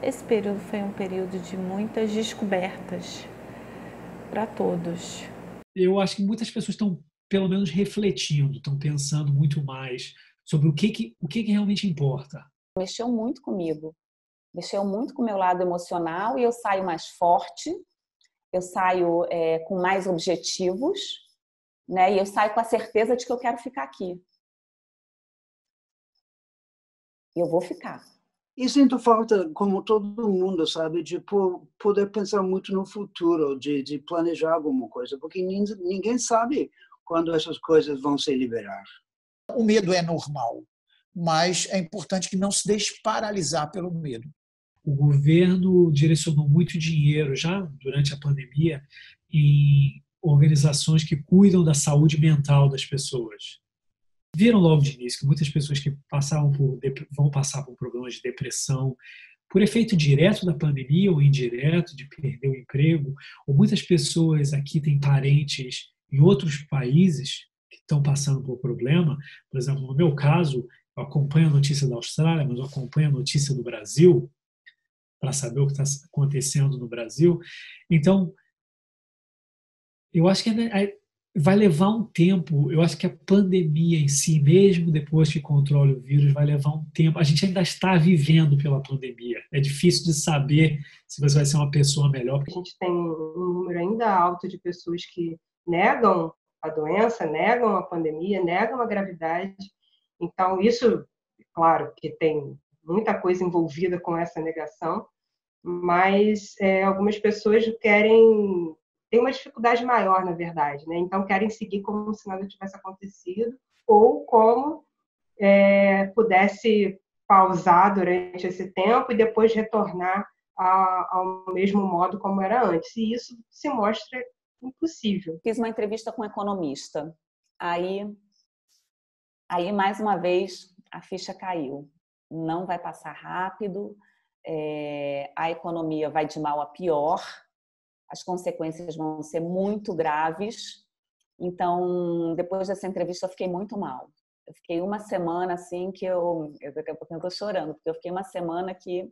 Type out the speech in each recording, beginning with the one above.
Esse período foi um período de muitas descobertas para todos. Eu acho que muitas pessoas estão, pelo menos, refletindo, estão pensando muito mais sobre o que realmente importa. Mexeu muito comigo, mexeu muito com o meu lado emocional e eu saio mais forte, eu saio com mais objetivos, né? E eu saio com a certeza de que eu quero ficar aqui. E eu vou ficar. E sinto falta, como todo mundo, sabe, de poder pensar muito no futuro, de planejar alguma coisa, porque ninguém sabe quando essas coisas vão se liberar. O medo é normal, mas é importante que não se deixe paralisar pelo medo. O governo direcionou muito dinheiro já durante a pandemia em organizações que cuidam da saúde mental das pessoas. Viram logo de início que muitas pessoas que vão passar por problemas de depressão, por efeito direto da pandemia ou indireto, de perder o emprego, ou muitas pessoas aqui têm parentes em outros países que estão passando por problema. Por exemplo, no meu caso, eu acompanho a notícia da Austrália, mas eu acompanho a notícia do Brasil, para saber o que está acontecendo no Brasil. Então, eu acho que vai levar um tempo. Eu acho que a pandemia em si, mesmo depois que controle o vírus, vai levar um tempo. A gente ainda está vivendo pela pandemia. É difícil de saber se você vai ser uma pessoa melhor. A gente tem um número ainda alto de pessoas que negam a doença, negam a pandemia, negam a gravidade. Então, isso, claro, que tem muita coisa envolvida com essa negação, mas algumas pessoas têm uma dificuldade maior, na verdade, né? Então querem seguir como se nada tivesse acontecido ou como pudesse pausar durante esse tempo e depois retornar ao mesmo modo como era antes. E isso se mostra impossível. Fiz uma entrevista com um economista. Aí mais uma vez, a ficha caiu. Não vai passar rápido, a economia vai de mal a pior, as consequências vão ser muito graves. Então, depois dessa entrevista, eu fiquei muito mal. Eu fiquei uma semana assim que daqui a pouco eu estou chorando, porque eu fiquei uma semana que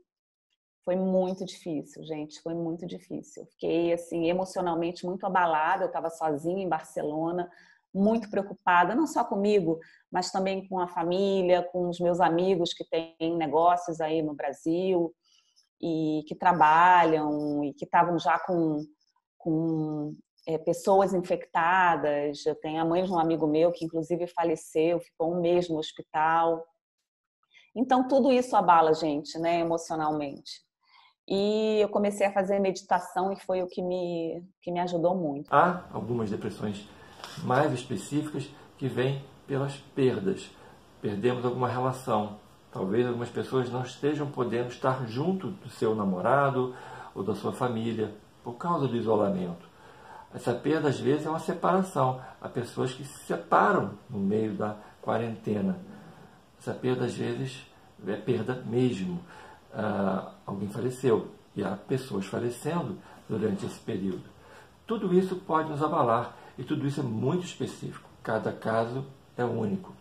foi muito difícil, gente, foi muito difícil. Eu fiquei assim emocionalmente muito abalada, eu estava sozinha em Barcelona, muito preocupada, não só comigo, mas também com a família, com os meus amigos que têm negócios aí no Brasil e que trabalham e que estavam já com pessoas infectadas. Eu tenho a mãe de um amigo meu que inclusive faleceu, ficou um mês no hospital. Então tudo isso abala a gente, né, emocionalmente. E eu comecei a fazer meditação e foi o que me ajudou muito. Há algumas depressões mais específicas que vêm pelas perdas. Perdemos alguma relação. Talvez algumas pessoas não estejam podendo estar junto do seu namorado ou da sua família por causa do isolamento. Essa perda, às vezes, é uma separação. Há pessoas que se separam no meio da quarentena. Essa perda, às vezes, é perda mesmo. Alguém faleceu e há pessoas falecendo durante esse período. Tudo isso pode nos abalar e tudo isso é muito específico. Cada caso é único.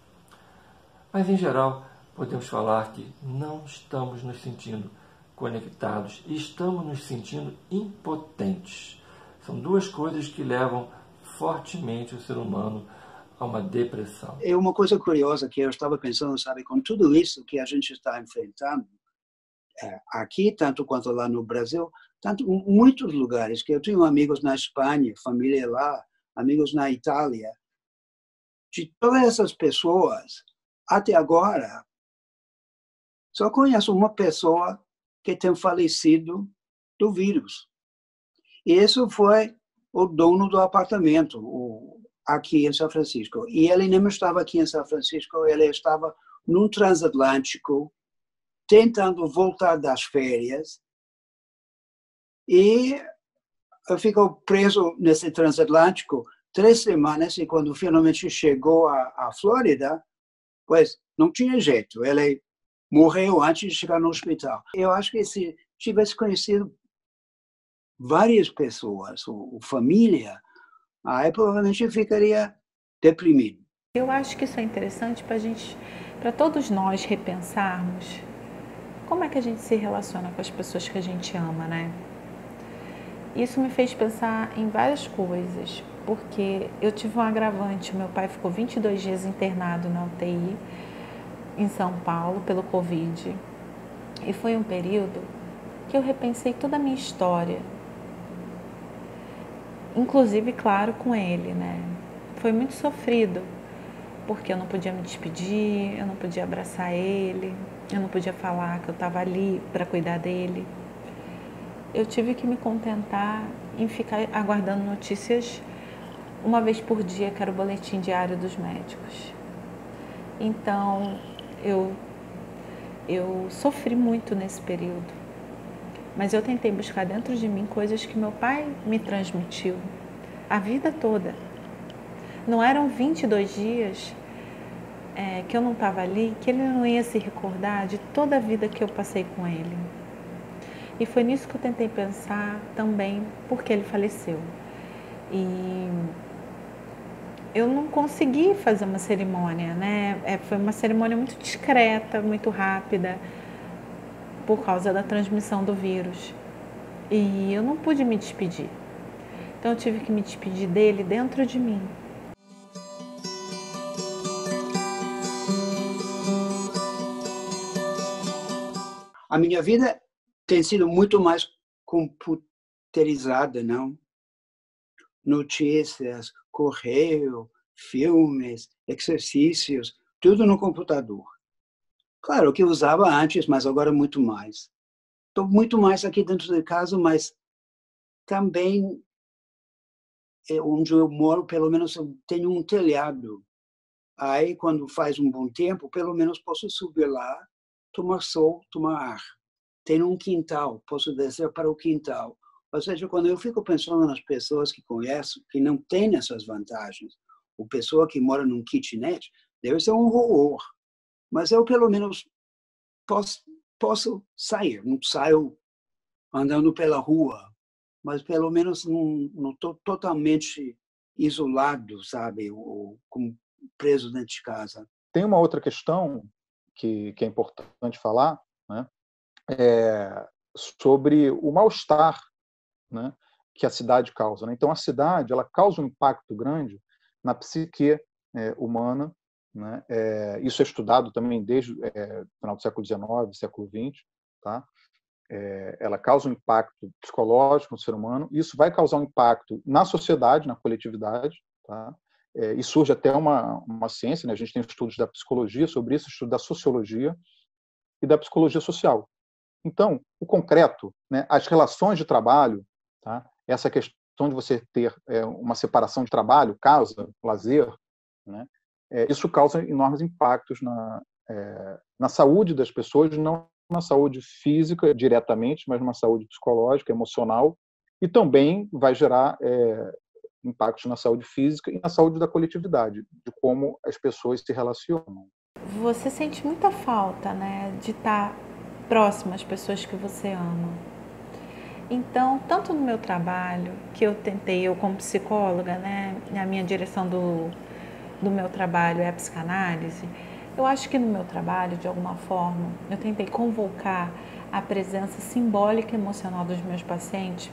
Mas, em geral, podemos falar que não estamos nos sentindo conectados e estamos nos sentindo impotentes. São duas coisas que levam fortemente o ser humano a uma depressão. É uma coisa curiosa que eu estava pensando, sabe, com tudo isso que a gente está enfrentando, aqui, tanto quanto lá no Brasil, tanto em muitos lugares, que eu tenho amigos na Espanha, família lá, amigos na Itália. De todas essas pessoas, até agora, só conheço uma pessoa que tem falecido do vírus. E isso foi o dono do apartamento aqui em São Francisco. E ele nem estava aqui em São Francisco, ele estava num transatlântico, tentando voltar das férias. E ficou preso nesse transatlântico 3 semanas e quando finalmente chegou à Flórida, pois não tinha jeito, ele morreu antes de chegar no hospital. Eu acho que se tivesse conhecido várias pessoas, ou família, aí provavelmente ficaria deprimido. Eu acho que isso é interessante para todos nós repensarmos como é que a gente se relaciona com as pessoas que a gente ama, né? Isso me fez pensar em várias coisas, porque eu tive um agravante. Meu pai ficou 22 dias internado na UTI em São Paulo pelo Covid. E foi um período que eu repensei toda a minha história. Inclusive, claro, com ele, né? Foi muito sofrido, porque eu não podia me despedir, eu não podia abraçar ele, eu não podia falar que eu estava ali para cuidar dele. Eu tive que me contentar em ficar aguardando notícias uma vez por dia, que era o boletim diário dos médicos. Então, eu sofri muito nesse período, mas eu tentei buscar dentro de mim coisas que meu pai me transmitiu a vida toda. Não eram 22 dias que eu não estava ali, que ele não ia se recordar de toda a vida que eu passei com ele. E foi nisso que eu tentei pensar também, porque ele faleceu. E eu não consegui fazer uma cerimônia, né? Foi uma cerimônia muito discreta, muito rápida, por causa da transmissão do vírus. E eu não pude me despedir. Então eu tive que me despedir dele dentro de mim. A minha vida tem sido muito mais computerizada, não? Notícias, correio, filmes, exercícios, tudo no computador. Claro que eu usava antes, mas agora muito mais. Estou muito mais aqui dentro de casa, mas também onde eu moro, pelo menos eu tenho um telhado. Aí, quando faz um bom tempo, pelo menos posso subir lá, tomar sol, tomar ar. Tenho um quintal, posso descer para o quintal. Ou seja, quando eu fico pensando nas pessoas que conheço, que não têm essas vantagens, ou pessoa que mora num kitnet, deve ser um horror. Mas eu, pelo menos, posso sair. Não saio andando pela rua, mas pelo menos não estou totalmente isolado, sabe? Ou como preso dentro de casa. Tem uma outra questão que é importante falar, né? Sobre o mal-estar, né, que a cidade causa, né? Então, a cidade ela causa um impacto grande na psique humana, né? Isso é estudado também desde o final do século XIX, século XX, tá? Ela causa um impacto psicológico no ser humano. Isso vai causar um impacto na sociedade, na coletividade, tá? E surge até uma ciência, né? A gente tem estudos da psicologia sobre isso, estudos da sociologia e da psicologia social. Então, o concreto, né, as relações de trabalho, tá? Essa questão de você ter uma separação de trabalho, casa, lazer, né? Isso causa enormes impactos na saúde das pessoas, não na saúde física diretamente, mas numa saúde psicológica, emocional, e também vai gerar impactos na saúde física e na saúde da coletividade, de como as pessoas se relacionam. Você sente muita falta, né, de estar próximo às pessoas que você ama. Então, tanto no meu trabalho, que eu como psicóloga, né, a minha direção do meu trabalho é a psicanálise, eu acho que no meu trabalho, de alguma forma, eu tentei convocar a presença simbólica e emocional dos meus pacientes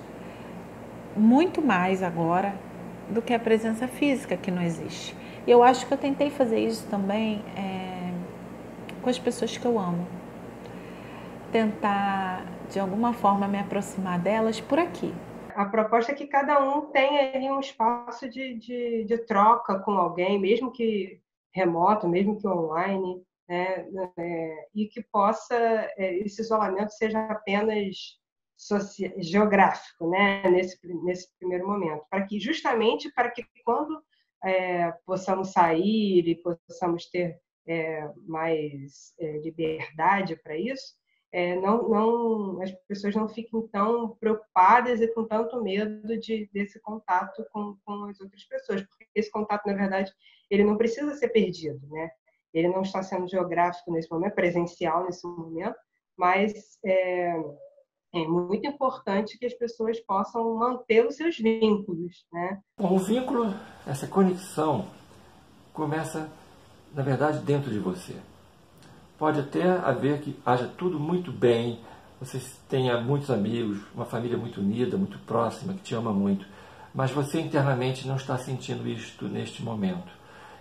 muito mais agora do que a presença física, que não existe. E eu acho que eu tentei fazer isso também com as pessoas que eu amo. Tentar, de alguma forma, me aproximar delas por aqui. A proposta é que cada um tenha ali um espaço de troca com alguém, mesmo que remoto, mesmo que online, né? E que possa, esse isolamento seja apenas geográfico, né? Nesse primeiro momento, justamente para que quando possamos sair e possamos ter mais liberdade para isso, as pessoas não fiquem tão preocupadas e com tanto medo desse contato com as outras pessoas, porque esse contato, na verdade, ele não precisa ser perdido, né? Ele não está sendo geográfico nesse momento, presencial nesse momento, mas é muito importante que as pessoas possam manter os seus vínculos, né? O vínculo, essa conexão, começa, na verdade, dentro de você. Pode até haver que haja tudo muito bem, você tenha muitos amigos, uma família muito unida, muito próxima, que te ama muito, mas você internamente não está sentindo isto neste momento.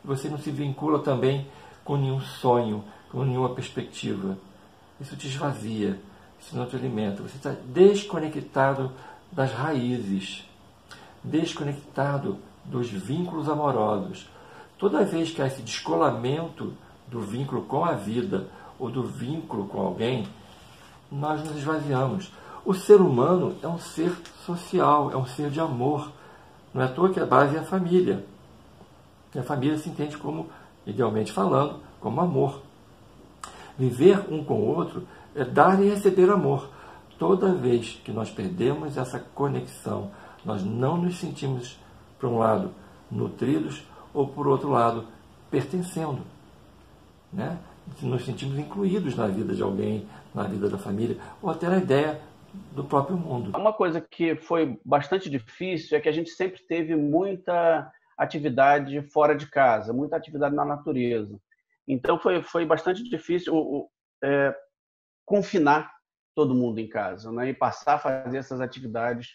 Você não se vincula também com nenhum sonho, com nenhuma perspectiva. Isso te esvazia, isso não te alimenta. Você está desconectado das raízes, desconectado dos vínculos amorosos. Toda vez que há esse descolamento do vínculo com a vida ou do vínculo com alguém, nós nos esvaziamos. O ser humano é um ser social, é um ser de amor. Não é à toa que a base é a família. E a família se entende como, idealmente falando, como amor. Viver um com o outro é dar e receber amor. Toda vez que nós perdemos essa conexão, nós não nos sentimos, por um lado, nutridos ou, por outro lado, pertencendo, né? Nos sentimos incluídos na vida de alguém, na vida da família, ou até na ideia do próprio mundo. Uma coisa que foi bastante difícil é que a gente sempre teve muita atividade fora de casa, muita atividade na natureza. Então foi bastante difícil confinar todo mundo em casa, né? E passar a fazer essas atividades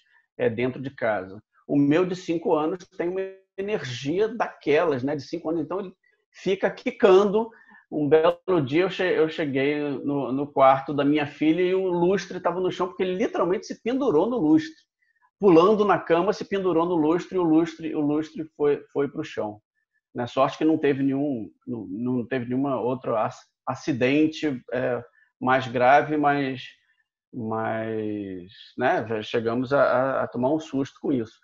dentro de casa. O meu de 5 anos tem uma energia daquelas, né? De 5 anos, então ele fica quicando. Um belo dia eu cheguei no quarto da minha filha e o lustre estava no chão, porque ele literalmente se pendurou no lustre. Pulando na cama, se pendurou no lustre e o lustre foi para o chão. Na sorte que não teve nenhuma outro acidente mais grave, mas né, já chegamos a tomar um susto com isso.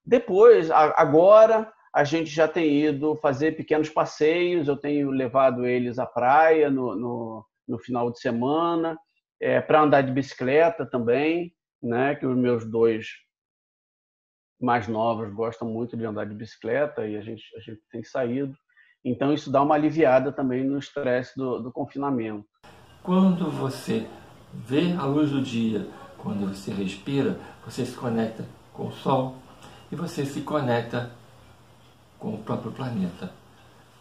Depois, agora, a gente já tem ido fazer pequenos passeios, eu tenho levado eles à praia no final de semana, para andar de bicicleta também, né, que os meus 2 mais novos gostam muito de andar de bicicleta e a gente tem saído. Então, isso dá uma aliviada também no estresse do confinamento. Quando você vê a luz do dia, quando você respira, você se conecta com o sol e você se conecta com o próprio planeta.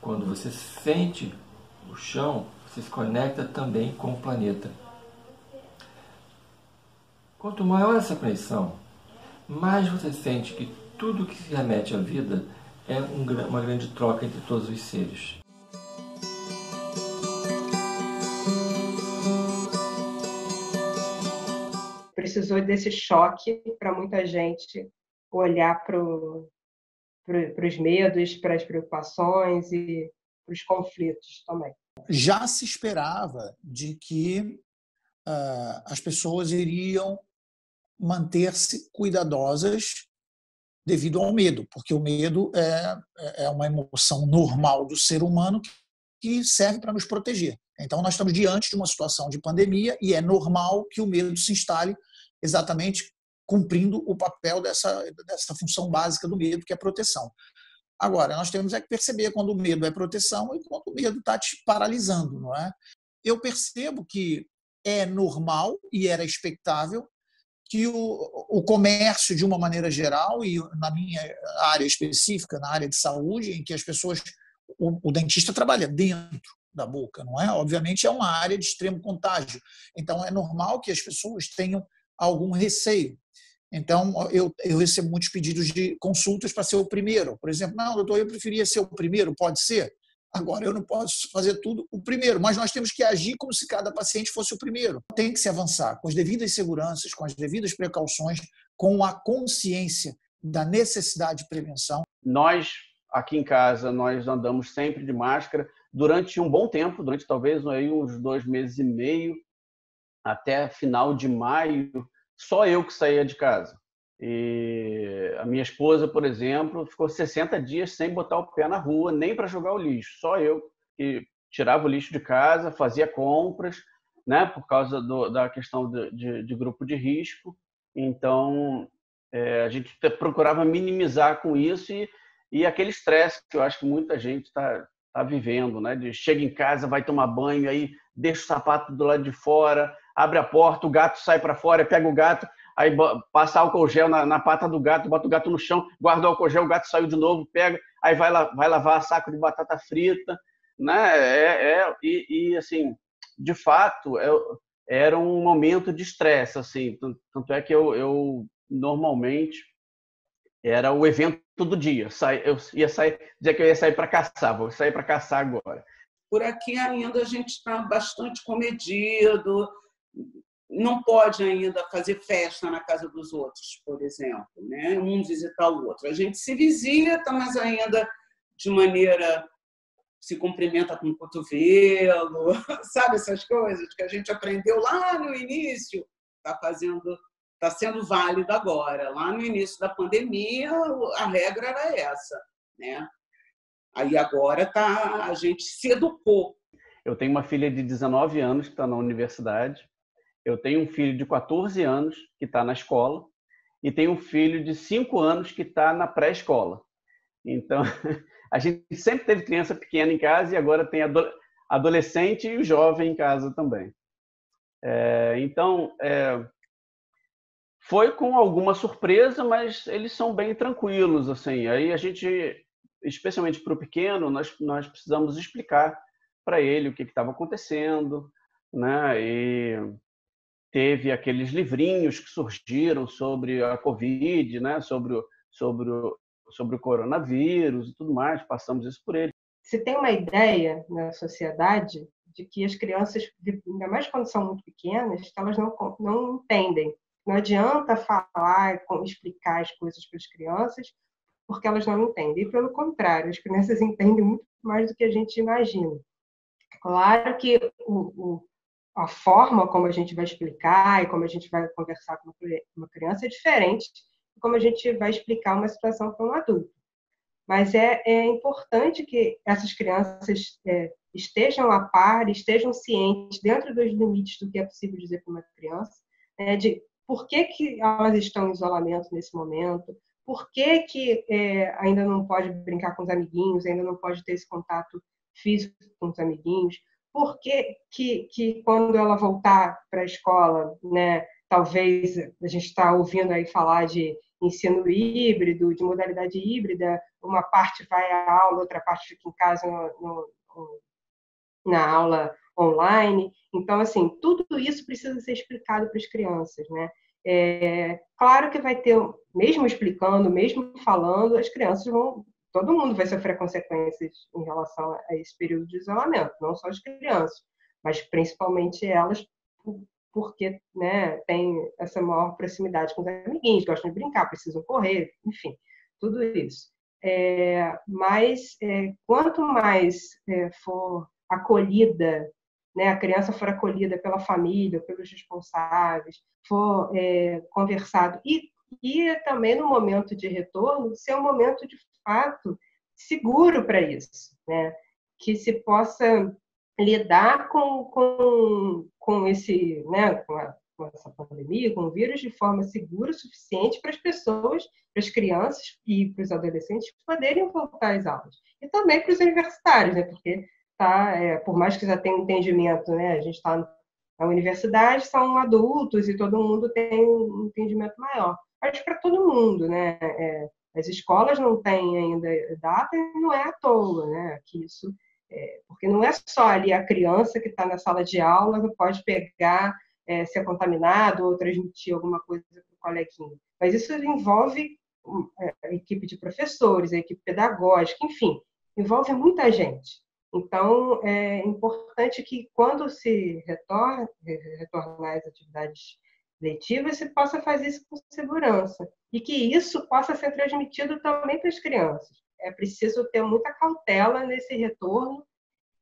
Quando você sente o chão, você se conecta também com o planeta. Quanto maior essa conexão, mais você sente que tudo que se remete à vida é uma grande troca entre todos os seres. Precisou desse choque para muita gente olhar para os medos, para as preocupações e para os conflitos também. Já se esperava de que as pessoas iriam manter-se cuidadosas devido ao medo, porque o medo é uma emoção normal do ser humano que serve para nos proteger. Então, nós estamos diante de uma situação de pandemia e é normal que o medo se instale exatamente cumprindo o papel dessa função básica do medo, que é proteção. Agora, nós temos que perceber quando o medo é proteção e quando o medo está te paralisando, não é? Eu percebo que é normal e era expectável que o comércio, de uma maneira geral, e na minha área específica, na área de saúde, em que as pessoas, o dentista trabalha dentro da boca, não é? Obviamente é uma área de extremo contágio. Então é normal que as pessoas tenham algum receio. Então eu recebo muitos pedidos de consultas para ser o primeiro. Por exemplo, não, doutor, eu preferia ser o primeiro, pode ser? Agora eu não posso fazer tudo o primeiro, mas nós temos que agir como se cada paciente fosse o primeiro. Tem que se avançar com as devidas seguranças, com as devidas precauções, com a consciência da necessidade de prevenção. Nós, aqui em casa, nós andamos sempre de máscara durante um bom tempo, durante talvez aí uns 2 meses e meio, até final de maio, só eu que saía de casa. E a minha esposa, por exemplo, ficou 60 dias sem botar o pé na rua, nem para jogar o lixo. Só eu que tirava o lixo de casa, fazia compras, né, por causa da questão de grupo de risco. Então, a gente procurava minimizar com isso e aquele estresse que eu acho que muita gente está vivendo, né? De chega em casa, vai tomar banho, aí deixa o sapato do lado de fora, abre a porta, o gato sai para fora, pega o gato, aí passa álcool gel na pata do gato, bota o gato no chão, guarda o álcool gel, o gato saiu de novo, pega, aí vai lavar saco de batata frita, né? E assim, de fato, era um momento de estresse, assim. Tanto é que eu normalmente era o evento do dia. Eu ia sair, dizer que eu ia sair para caçar, vou sair para caçar agora. Por aqui ainda a gente está bastante comedido, não pode ainda fazer festa na casa dos outros, por exemplo, né? Um visitar o outro. A gente se visita, mas ainda de maneira se cumprimenta com o cotovelo, sabe essas coisas que a gente aprendeu lá no início, está sendo válido agora. Lá no início da pandemia, a regra era essa, né? Aí agora a gente se educou. Eu tenho uma filha de 19 anos que está na universidade, eu tenho um filho de 14 anos que está na escola e tenho um filho de 5 anos que está na pré-escola. Então, a gente sempre teve criança pequena em casa e agora tem adolescente e o jovem em casa também. Então, foi com alguma surpresa, mas eles são bem tranquilos, assim. Aí a gente, especialmente para o pequeno, nós precisamos explicar para ele o que estava acontecendo, né? E teve aqueles livrinhos que surgiram sobre a Covid, né? Sobre o coronavírus e tudo mais, passamos isso por ele. Se tem uma ideia na sociedade de que as crianças, ainda mais quando são muito pequenas, elas não entendem. Não adianta falar, explicar as coisas para as crianças, porque elas não entendem. E, pelo contrário, as crianças entendem muito mais do que a gente imagina. Claro que a forma como a gente vai explicar e como a gente vai conversar com uma criança é diferente de como a gente vai explicar uma situação para um adulto. Mas é importante que essas crianças estejam a par, estejam cientes, dentro dos limites do que é possível dizer para uma criança, de por que elas estão em isolamento nesse momento, por que ainda não pode brincar com os amiguinhos, ainda não pode ter esse contato físico com os amiguinhos, por que quando ela voltar para a escola, né, talvez a gente está ouvindo aí falar de ensino híbrido, de modalidade híbrida, uma parte vai à aula, outra parte fica em casa na aula online. Então, assim, tudo isso precisa ser explicado para as crianças, né? Claro que vai ter, mesmo explicando, mesmo falando, as crianças todo mundo vai sofrer consequências em relação a esse período de isolamento, não só as crianças, mas principalmente elas, porque, né, tem essa maior proximidade com os amiguinhos, gostam de brincar, precisam correr, enfim, tudo isso. Mas quanto mais for acolhida, né, a criança for acolhida pela família, pelos responsáveis, for conversado, e também no momento de retorno, ser um momento de fato seguro para isso, né? Que se possa lidar com esse, né, com essa pandemia, com o vírus, de forma segura o suficiente para as pessoas, para as crianças e para os adolescentes poderem voltar às aulas. E também para os universitários, né? Porque por mais que já tenha entendimento, né? A gente está na universidade, são adultos e todo mundo tem um entendimento maior. Mas para todo mundo, né? As escolas não têm ainda data e não é à toa, né? Que isso, porque não é só ali a criança que está na sala de aula que pode pegar, ser contaminado ou transmitir alguma coisa para o coleguinha. Mas isso envolve a equipe de professores, a equipe pedagógica, enfim, envolve muita gente. Então, é importante que quando se retornar às atividades letivas, se possa fazer isso com segurança e que isso possa ser transmitido também para as crianças. É preciso ter muita cautela nesse retorno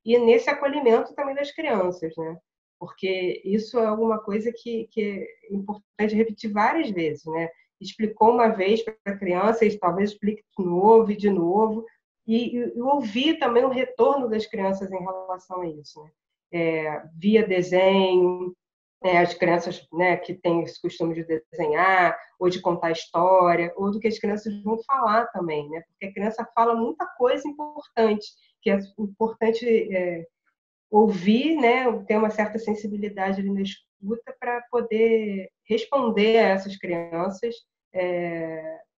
e nesse acolhimento também das crianças, né? Porque isso é alguma coisa que é importante repetir várias vezes, né? Explicou uma vez para a criança e talvez explique de novo e de novo, e ouvir também o retorno das crianças em relação a isso, né? Via desenho, as crianças, né, que têm esse costume de desenhar ou de contar história, ou do que as crianças vão falar também, né? Porque a criança fala muita coisa importante, que é importante ouvir, né, ter uma certa sensibilidade ali na escuta para poder responder a essas crianças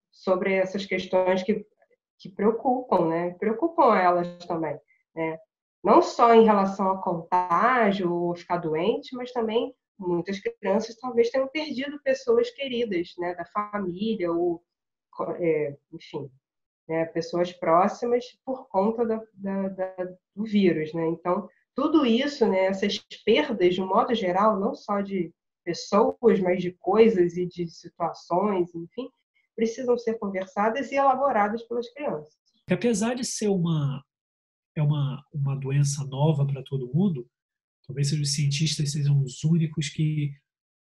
sobre essas questões que preocupam, né? Preocupam elas também, né? não só em relação a contágio ou ficar doente, mas também muitas crianças talvez tenham perdido pessoas queridas, né, da família ou, enfim, né, pessoas próximas por conta do vírus, né? Então, tudo isso, né, essas perdas, de um modo geral, não só de pessoas, mas de coisas e de situações, enfim, precisam ser conversadas e elaboradas pelas crianças. Apesar de ser uma doença nova para todo mundo, talvez os cientistas sejam os únicos que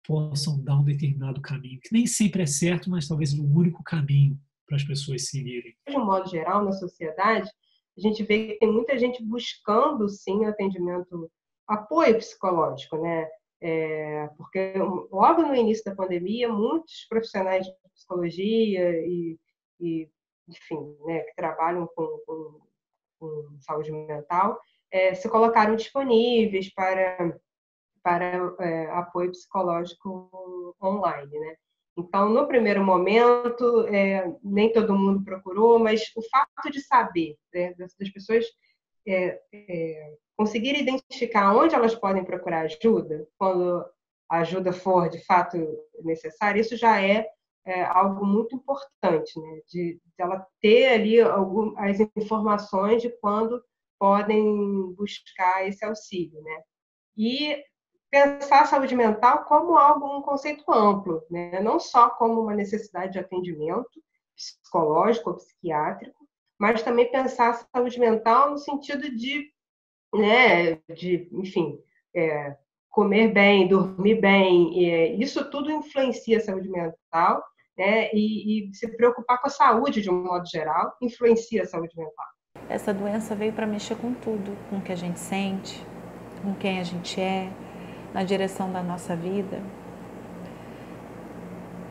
possam dar um determinado caminho, que nem sempre é certo, mas talvez o único caminho para as pessoas seguirem. De um modo geral, na sociedade, a gente vê que tem muita gente buscando, sim, atendimento, apoio psicológico, né? Porque logo no início da pandemia, muitos profissionais de psicologia enfim, né, que trabalham com saúde mental, se colocaram disponíveis para apoio psicológico online, né? Então, no primeiro momento, nem todo mundo procurou, mas o fato de saber, né, das pessoas conseguirem identificar onde elas podem procurar ajuda, quando a ajuda for de fato necessária, isso já é algo muito importante, né? De ela ter ali as informações de quando podem buscar esse auxílio, né? E pensar a saúde mental como um conceito amplo, né? Não só como uma necessidade de atendimento psicológico ou psiquiátrico, mas também pensar a saúde mental no sentido de, né, enfim, comer bem, dormir bem, isso tudo influencia a saúde mental, né? E se preocupar com a saúde de um modo geral influencia a saúde mental. Essa doença veio para mexer com tudo, com o que a gente sente, com quem a gente é, na direção da nossa vida.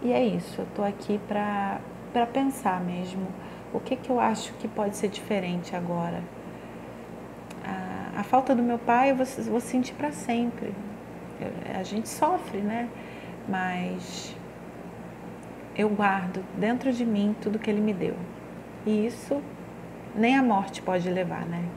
E é isso, eu estou aqui para pensar mesmo o que eu acho que pode ser diferente agora. A falta do meu pai eu vou sentir para sempre. A gente sofre, né? Mas eu guardo dentro de mim tudo que ele me deu. E isso nem a morte pode levar, né?